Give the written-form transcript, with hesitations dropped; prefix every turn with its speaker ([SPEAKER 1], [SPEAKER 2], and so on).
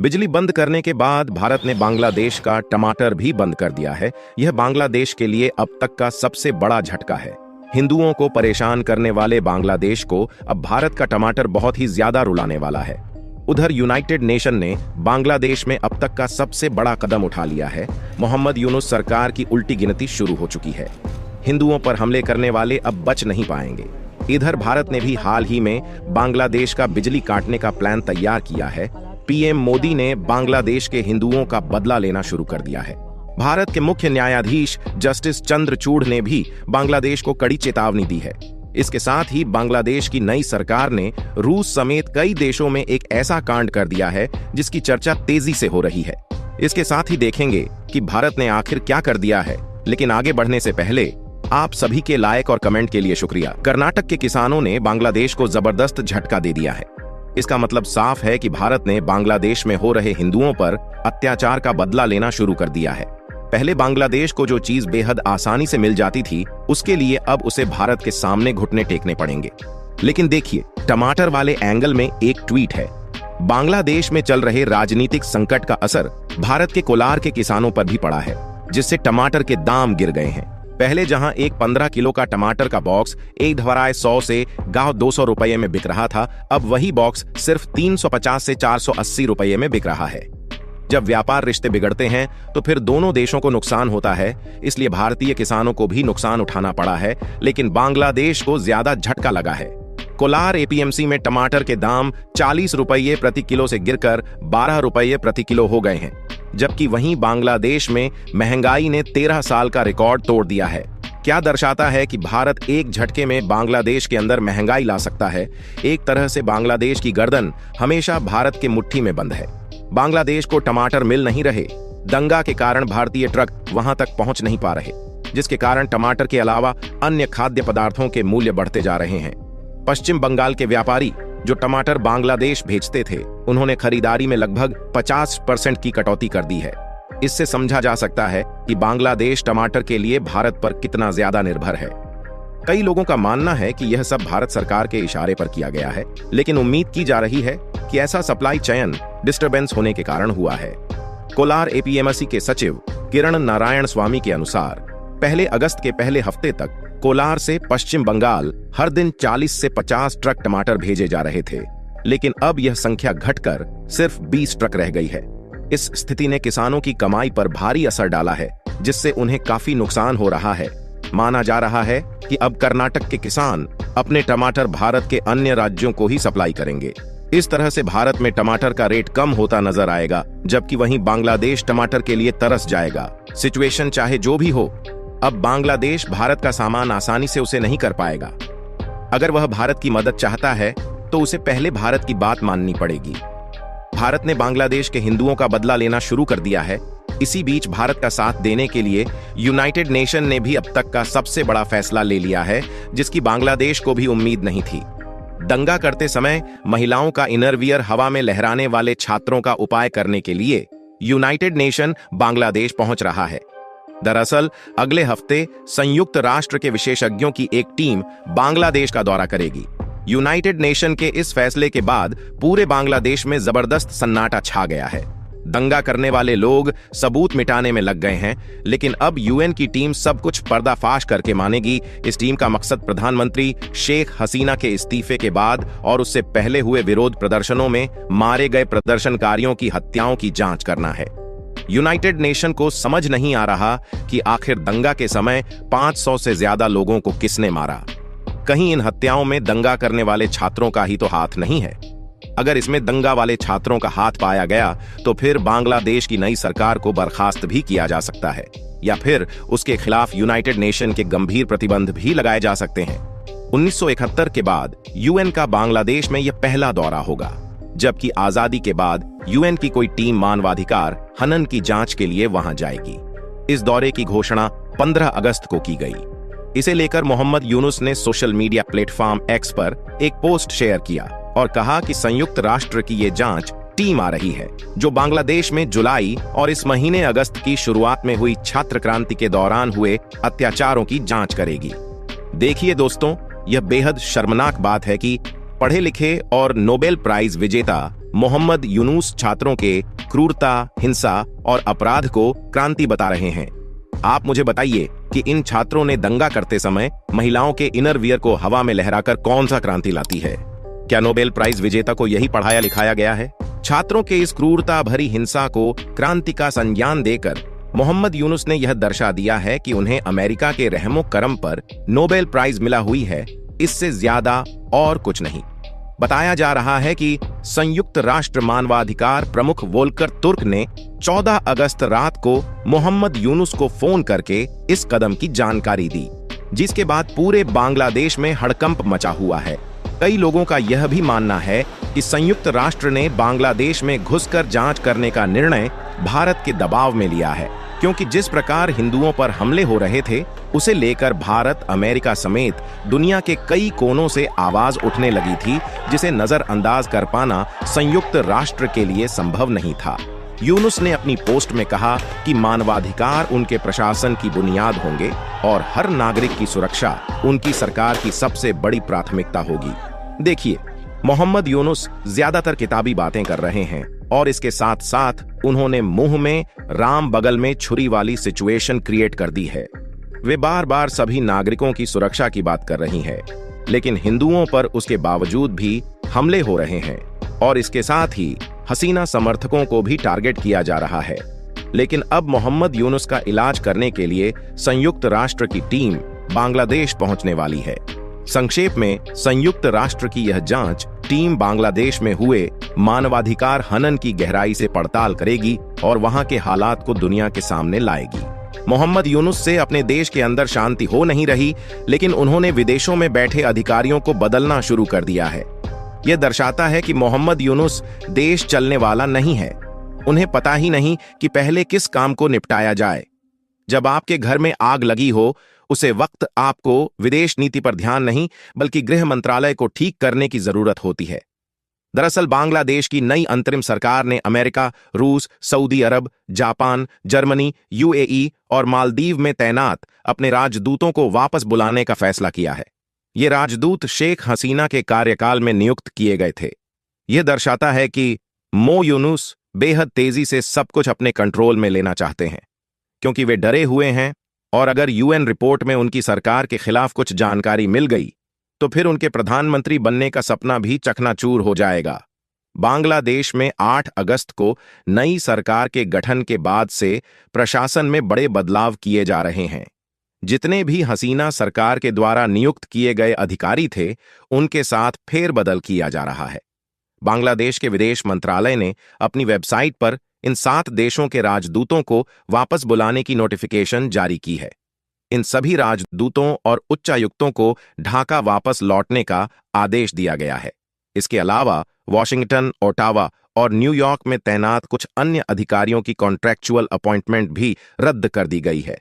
[SPEAKER 1] बिजली बंद करने के बाद भारत ने बांग्लादेश का टमाटर भी बंद कर दिया है। यह बांग्लादेश के लिए अब तक का सबसे बड़ा झटका है। हिंदुओं को परेशान करने वाले बांग्लादेश को अब भारत का टमाटर बहुत ही ज्यादा रुलाने वाला है। उधर यूनाइटेड नेशन ने बांग्लादेश में अब तक का सबसे बड़ा कदम उठा लिया है। मोहम्मद यूनुस सरकार की उल्टी गिनती शुरू हो चुकी है। हिंदुओं पर हमले करने वाले अब बच नहीं पाएंगे। इधर भारत ने भी हाल ही में बांग्लादेश का बिजली काटने का प्लान तैयार किया है। पीएम मोदी ने बांग्लादेश के हिंदुओं का बदला लेना शुरू कर दिया है। भारत के मुख्य न्यायाधीश जस्टिस चंद्रचूड़ ने भी बांग्लादेश को कड़ी चेतावनी दी है। इसके साथ ही बांग्लादेश की नई सरकार ने रूस समेत कई देशों में एक ऐसा कांड कर दिया है जिसकी चर्चा तेजी से हो रही है। इसके साथ ही देखेंगे कि भारत ने आखिर क्या कर दिया है। लेकिन आगे बढ़ने से पहले आप सभी के लाइक और कमेंट के लिए शुक्रिया। कर्नाटक के किसानों ने बांग्लादेश को जबरदस्त झटका दे दिया है। इसका मतलब साफ है कि भारत ने बांग्लादेश में हो रहे हिंदुओं पर अत्याचार का बदला लेना शुरू कर दिया है। पहले बांग्लादेश को जो चीज बेहद आसानी से मिल जाती थी, उसके लिए अब उसे भारत के सामने घुटने टेकने पड़ेंगे। लेकिन देखिए, टमाटर वाले एंगल में एक ट्वीट है। बांग्लादेश में चल रहे राजनीतिक संकट का असर भारत के कोलार के किसानों पर भी पड़ा है, जिससे टमाटर के दाम गिर गए हैं। पहले जहां एक 15 किलो का टमाटर का बॉक्स 100 से 200 रुपये में बिक रहा था, अब वही बॉक्स सिर्फ 350 से 480 रुपये में बिक रहा है। जब व्यापार रिश्ते बिगड़ते हैं तो फिर दोनों देशों को नुकसान होता है। इसलिए भारतीय किसानों को भी नुकसान उठाना पड़ा है, लेकिन बांग्लादेश को ज्यादा झटका लगा है। कोलार एपीएमसी में टमाटर के दाम 40 रुपये प्रति किलो से गिरकर 12 रुपये प्रति किलो हो गए हैं, जबकि वहीं बांग्लादेश में महंगाई ने 13 साल का रिकॉर्ड तोड़ दिया है। क्या दर्शाता है कि भारत एक झटके में बांग्लादेश के अंदर महंगाई ला सकता है। एक तरह से बांग्लादेश की गर्दन हमेशा भारत के मुट्ठी में बंद है। बांग्लादेश को टमाटर मिल नहीं रहे। दंगा के कारण भारतीय ट्रक वहां तक पहुंच नहीं पा रहे, जिसके कारण टमाटर के अलावा अन्य खाद्य पदार्थों के मूल्य बढ़ते जा रहे हैं। पश्चिम बंगाल के व्यापारी जो टमाटर बांग्लादेश भेजते थे, उन्होंने खरीदारी में लगभग 50% की कटौती कर दी है। इससे समझा जा सकता है कि बांग्लादेश टमाटर के लिए भारत पर कितना ज्यादा निर्भर है। कई लोगों का मानना है कि यह सब भारत सरकार के इशारे पर किया गया है, लेकिन उम्मीद की जा रही है कि ऐसा सप्लाई चेन डिस्टर्बेंस होने के कारण हुआ है। कोलार एपीएमसी के सचिव किरण नारायण स्वामी के अनुसार पहले अगस्त के पहले हफ्ते तक कोलार से पश्चिम बंगाल हर दिन 40 से 50 ट्रक टमाटर भेजे जा रहे थे, लेकिन अब यह संख्या घटकर सिर्फ 20 ट्रक रह गई है। इस स्थिति ने किसानों की कमाई पर भारी असर डाला है, जिससे उन्हें काफी नुकसान हो रहा है। माना जा रहा है कि अब कर्नाटक के किसान अपने टमाटर भारत के अन्य राज्यों को ही सप्लाई करेंगे। इस तरह से भारत में टमाटर का रेट कम होता नजर आएगा, जबकि वहीं बांग्लादेश टमाटर के लिए तरस जाएगा। सिचुएशन चाहे जो भी हो, अब बांग्लादेश भारत का सामान आसानी से उसे नहीं कर पाएगा। अगर वह भारत की मदद चाहता है तो उसे पहले भारत की बात माननी पड़ेगी। भारत ने बांग्लादेश के हिंदुओं का बदला लेना शुरू कर दिया है। इसी बीच भारत का साथ देने के लिए यूनाइटेड नेशन ने भी अब तक का सबसे बड़ा फैसला ले लिया है, जिसकी बांग्लादेश को भी उम्मीद नहीं थी। दंगा करते समय महिलाओं का इनरवियर हवा में लहराने वाले छात्रों का उपाय करने के लिए यूनाइटेड नेशन बांग्लादेश पहुंच रहा है। दरअसल अगले हफ्ते संयुक्त राष्ट्र के विशेषज्ञों की एक टीम बांग्लादेश का दौरा करेगी। यूनाइटेड नेशन के इस फैसले के बाद पूरे बांग्लादेश में जबरदस्त सन्नाटा छा गया है। दंगा करने वाले लोग सबूत मिटाने में लग गए हैं, लेकिन अब यूएन की टीम सब कुछ पर्दाफाश करके मानेगी। इस टीम का मकसद प्रधानमंत्री शेख हसीना के इस्तीफे के बाद और उससे पहले हुए विरोध प्रदर्शनों में मारे गए प्रदर्शनकारियों की हत्याओं की जांच करना है। यूनाइटेड नेशन को समझ नहीं आ रहा कि आखिर दंगा के समय 500 से ज्यादा लोगों को किसने मारा। कहीं इन हत्याओं में दंगा करने वाले छात्रों का ही तो हाथ नहीं है। अगर इसमें दंगा वाले छात्रों का हाथ पाया गया तो फिर बांग्लादेश की नई सरकार को बर्खास्त भी किया जा सकता है, या फिर उसके खिलाफ यूनाइटेड नेशन के गंभीर प्रतिबंध भी लगाए जा सकते हैं। 1971 के बाद यूएन का बांग्लादेश में यह पहला दौरा होगा, जबकि आजादी के बाद यूएन की कोई टीम मानवाधिकार हनन की जांच के लिए वहां जाएगी। इस दौरे की घोषणा 15 अगस्त को की गई। इसे लेकर मोहम्मद यूनुस ने सोशल मीडिया प्लेटफॉर्म एक्स पर एक पोस्ट शेयर किया और कहा कि संयुक्त राष्ट्र की ये जांच टीम आ रही है, जो बांग्लादेश में जुलाई और इस महीने अगस्त की शुरुआत में हुई छात्र क्रांति के दौरान हुए अत्याचारों की जांच करेगी। देखिए दोस्तों, यह बेहद शर्मनाक बात है कि पढ़े लिखे और नोबेल प्राइज विजेता मोहम्मद यूनुस छात्रों के क्रूरता, हिंसा और अपराध को क्रांति बता रहे हैं। आप मुझे बताइए कि इन छात्रों ने दंगा करते समय महिलाओं के इनर वियर को हवा में लहराकर कौन सा क्रांति लाती है? क्या नोबेल प्राइज विजेता को यही पढ़ाया लिखाया गया है? छात्रों के इस क्रूरता भरी हिंसा को क्रांति का संज्ञान देकर मोहम्मद यूनुस ने यह दर्शा दिया है कि उन्हें अमेरिका के रहमो करम पर नोबेल प्राइज मिला हुई है, इससे ज्यादा और कुछ नहीं। बताया जा रहा है कि संयुक्त राष्ट्र मानवाधिकार प्रमुख वोल्कर तुर्क ने 14 अगस्त रात को मोहम्मद यूनुस को फोन करके इस कदम की जानकारी दी, जिसके बाद पूरे बांग्लादेश में हड़कंप मचा हुआ है। कई लोगों का यह भी मानना है कि संयुक्त राष्ट्र ने बांग्लादेश में घुसकर जांच करने का निर्णय भारत के दबाव में लिया है, क्योंकि जिस प्रकार हिंदुओं पर हमले हो रहे थे उसे लेकर भारत, अमेरिका समेत दुनिया के कई कोनों से आवाज उठने लगी थी, जिसे नजरअंदाज कर पाना संयुक्त राष्ट्र के लिए संभव नहीं था। यूनुस ने अपनी पोस्ट में कहा कि मानवाधिकार उनके प्रशासन की बुनियाद होंगे और हर नागरिक की सुरक्षा उनकी सरकार की सबसे बड़ी प्राथमिकता होगी। देखिए, मोहम्मद यूनुस ज्यादातर किताबी बातें कर रहे हैं और इसके साथ साथ उन्होंने मुंह में राम बगल में छुरी वाली सिचुएशन क्रिएट कर दी है। वे बार बार सभी नागरिकों की सुरक्षा की बात कर रही हैं, लेकिन हिंदुओं पर उसके बावजूद भी हमले हो रहे हैं और इसके साथ ही हसीना समर्थकों को भी टारगेट किया जा रहा है। लेकिन अब मोहम्मद यूनुस का इलाज करने के लिए संयुक्त राष्ट्र की टीम बांग्लादेश पहुंचने वाली है। संक्षेप में, संयुक्त राष्ट्र की यह जांच टीम बांग्लादेश में हुए मानवाधिकार हनन की गहराई से पड़ताल करेगी और वहां के हालात को दुनिया के सामने लाएगी। मोहम्मद यूनुस से अपने देश के अंदर शांति हो नहीं रही, लेकिन उन्होंने विदेशों में बैठे अधिकारियों को बदलना शुरू कर दिया है। यह दर्शाता है कि मोहम्मद यूनुस देश चलने वाला नहीं है। उन्हें पता ही नहीं कि पहले किस काम को निपटाया जाए। जब आपके घर में आग लगी हो, उसे वक्त आपको विदेश नीति पर ध्यान नहीं बल्कि गृह मंत्रालय को ठीक करने की जरूरत होती है। दरअसल बांग्लादेश की नई अंतरिम सरकार ने अमेरिका, रूस, सऊदी अरब, जापान, जर्मनी, यूएई और मालदीव में तैनात अपने राजदूतों को वापस बुलाने का फैसला किया है। ये राजदूत शेख हसीना के कार्यकाल में नियुक्त किए गए थे। यह दर्शाता है कि यूनुस बेहद तेजी से सब कुछ अपने कंट्रोल में लेना चाहते हैं, क्योंकि वे डरे हुए हैं और अगर यूएन रिपोर्ट में उनकी सरकार के खिलाफ कुछ जानकारी मिल गई तो फिर उनके प्रधानमंत्री बनने का सपना भी चकनाचूर हो जाएगा। बांग्लादेश में 8 अगस्त को नई सरकार के गठन के बाद से प्रशासन में बड़े बदलाव किए जा रहे हैं। जितने भी हसीना सरकार के द्वारा नियुक्त किए गए अधिकारी थे, उनके साथ फेरबदल किया जा रहा है। बांग्लादेश के विदेश मंत्रालय ने अपनी वेबसाइट पर इन 7 देशों के राजदूतों को वापस बुलाने की नोटिफिकेशन जारी की है। इन सभी राजदूतों और उच्चायुक्तों को ढाका वापस लौटने का आदेश दिया गया है। इसके अलावा वॉशिंगटन, ओटावा और न्यूयॉर्क में तैनात कुछ अन्य अधिकारियों की कॉन्ट्रैक्चुअल अपॉइंटमेंट भी रद्द कर दी गई है।